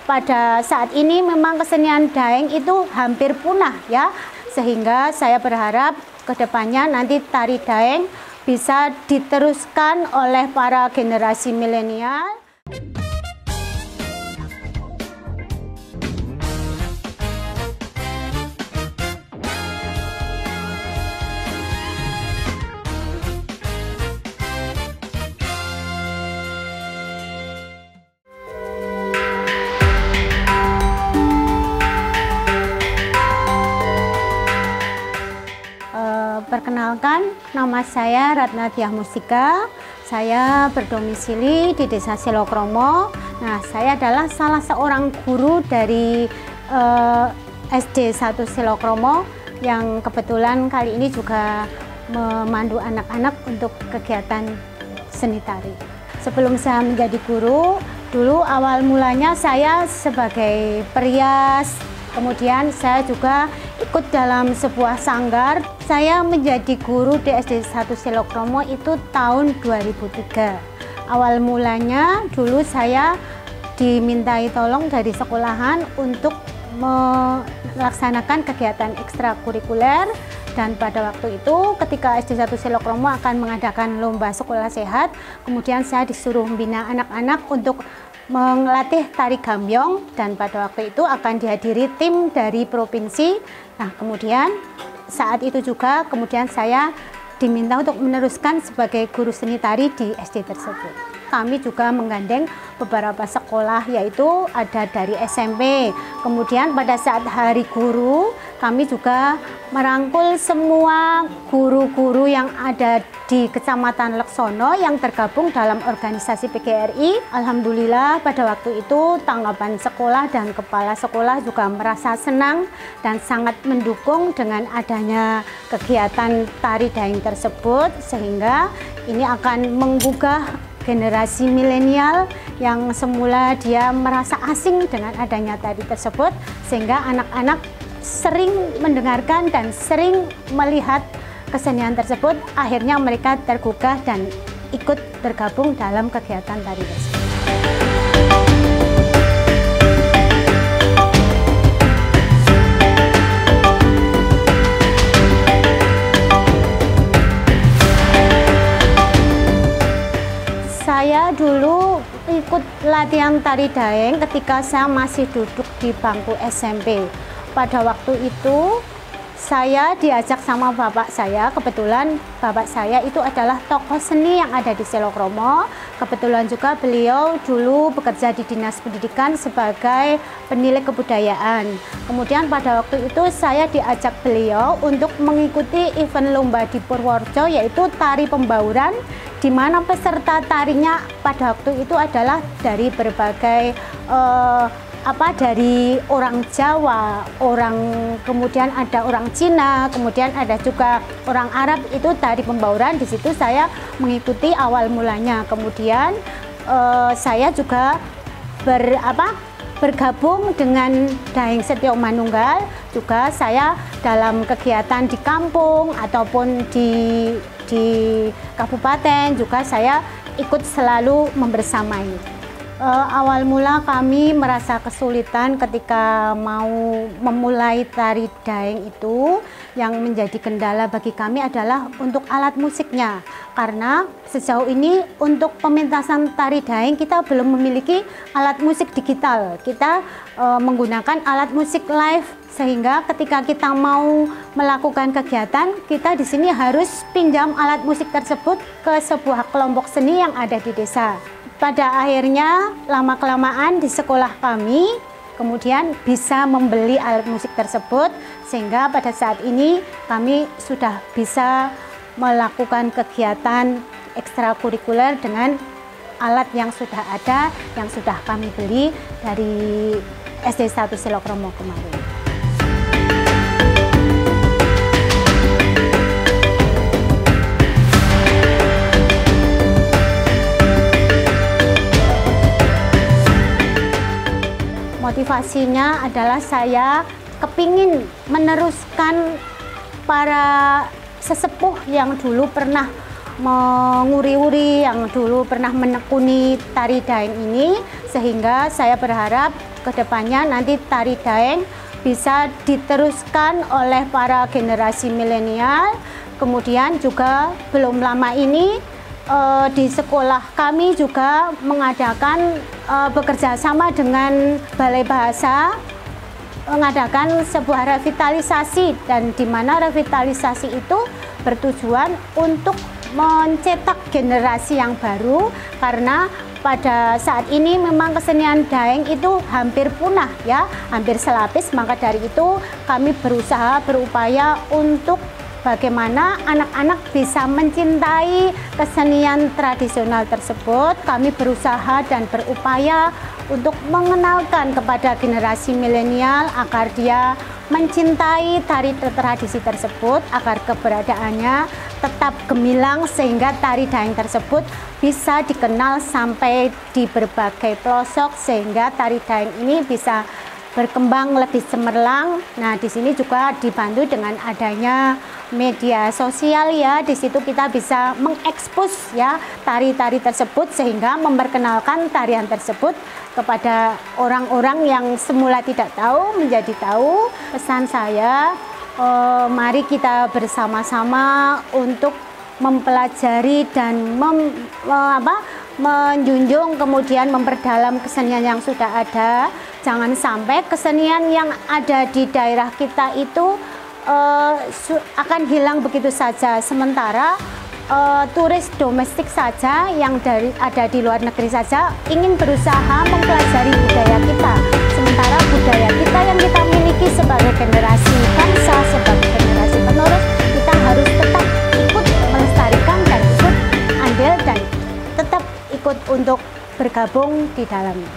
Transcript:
pada saat ini memang kesenian Daeng itu hampir punah ya, sehingga saya berharap kedepannya nanti tari Daeng bisa diteruskan oleh para generasi milenial. Perkenalkan, nama saya Ratna Diah Mustika. Saya berdomisili di Desa Silokromo. Nah, saya adalah salah seorang guru dari SD 1 Silokromo yang kebetulan kali ini juga memandu anak-anak untuk kegiatan seni tari. Sebelum saya menjadi guru, dulu awal mulanya saya sebagai perias. Kemudian saya juga ikut dalam sebuah sanggar. Saya menjadi guru di SD 1 Silokromo itu tahun 2003. Awal mulanya dulu saya dimintai tolong dari sekolahan untuk melaksanakan kegiatan ekstrakurikuler. Dan pada waktu itu ketika SD 1 Silokromo akan mengadakan lomba sekolah sehat, kemudian saya disuruh membina anak-anak untuk melatih tari gambyong, dan pada waktu itu akan dihadiri tim dari provinsi. Nah, kemudian saat itu juga kemudian saya diminta untuk meneruskan sebagai guru seni tari di SD tersebut. Kami juga menggandeng beberapa sekolah, yaitu ada dari SMP. Kemudian pada saat hari guru, kami juga merangkul semua guru-guru yang ada di Kecamatan Leksono yang tergabung dalam organisasi PGRI. Alhamdulillah pada waktu itu tanggapan sekolah dan kepala sekolah juga merasa senang dan sangat mendukung dengan adanya kegiatan tari Daeng tersebut, sehingga ini akan menggugah generasi milenial yang semula dia merasa asing dengan adanya tari tersebut, sehingga anak-anak sering mendengarkan dan sering melihat kesenian tersebut, akhirnya mereka tergugah dan ikut bergabung dalam kegiatan tari tersebut. Saya dulu ikut latihan tari Daeng ketika saya masih duduk di bangku SMP. Pada waktu itu saya diajak sama bapak saya, kebetulan bapak saya itu adalah tokoh seni yang ada di Silokromo. Kebetulan juga beliau dulu bekerja di Dinas Pendidikan sebagai penilai kebudayaan. Kemudian pada waktu itu saya diajak beliau untuk mengikuti event lomba di Purworejo, yaitu tari pembauran, di mana peserta tarinya pada waktu itu adalah dari berbagai dari orang Jawa, kemudian ada orang Cina, kemudian ada juga orang Arab. Itu tari pembauran. Di situ saya mengikuti awal mulanya. Kemudian saya juga bergabung dengan Daeng Setio Manunggal. Juga saya dalam kegiatan di kampung ataupun di kabupaten juga saya ikut selalu membersamai. Awal mula kami merasa kesulitan ketika mau memulai tari Daeng itu. Yang menjadi kendala bagi kami adalah untuk alat musiknya, karena sejauh ini untuk pementasan tari Daeng kita belum memiliki alat musik digital. Kita menggunakan alat musik live, sehingga ketika kita mau melakukan kegiatan, kita di sini harus pinjam alat musik tersebut ke sebuah kelompok seni yang ada di desa. Pada akhirnya lama-kelamaan di sekolah kami kemudian bisa membeli alat musik tersebut, sehingga pada saat ini kami sudah bisa melakukan kegiatan ekstrakurikuler dengan alat yang sudah ada, yang sudah kami beli dari SD 1 Silokromo kemarin. Motivasinya adalah saya kepingin meneruskan para sesepuh yang dulu pernah menguri-uri, yang dulu pernah menekuni tari Daeng ini, sehingga saya berharap kedepannya nanti tari Daeng bisa diteruskan oleh para generasi milenial. Kemudian juga belum lama ini di sekolah kami juga mengadakan bekerja sama dengan Balai Bahasa, mengadakan sebuah revitalisasi, dan di mana revitalisasi itu bertujuan untuk mencetak generasi yang baru, karena pada saat ini memang kesenian Daeng itu hampir punah ya, hampir selapis. Maka dari itu kami berupaya untuk bagaimana anak-anak bisa mencintai kesenian tradisional tersebut. Kami berusaha dan berupaya untuk mengenalkan kepada generasi milenial agar dia mencintai tari tradisi tersebut, agar keberadaannya tetap gemilang, sehingga tari Daeng tersebut bisa dikenal sampai di berbagai pelosok, sehingga tari Daeng ini bisa berkembang lebih cemerlang. Nah, di sini juga dibantu dengan adanya media sosial ya. Di situ kita bisa mengekspos ya tari-tari tersebut, sehingga memperkenalkan tarian tersebut kepada orang-orang yang semula tidak tahu menjadi tahu. Pesan saya, mari kita bersama-sama untuk mempelajari dan menjunjung, kemudian memperdalam kesenian yang sudah ada. Jangan sampai kesenian yang ada di daerah kita itu akan hilang begitu saja, sementara turis domestik saja yang ada di luar negeri saja ingin berusaha mempelajari budaya kita, sementara budaya kita yang kita miliki sebagai generasi bangsa, sebagai generasi penerus, kita harus tetap ikut melestarikan dan ikut andil dan tetap ikut untuk bergabung di dalamnya.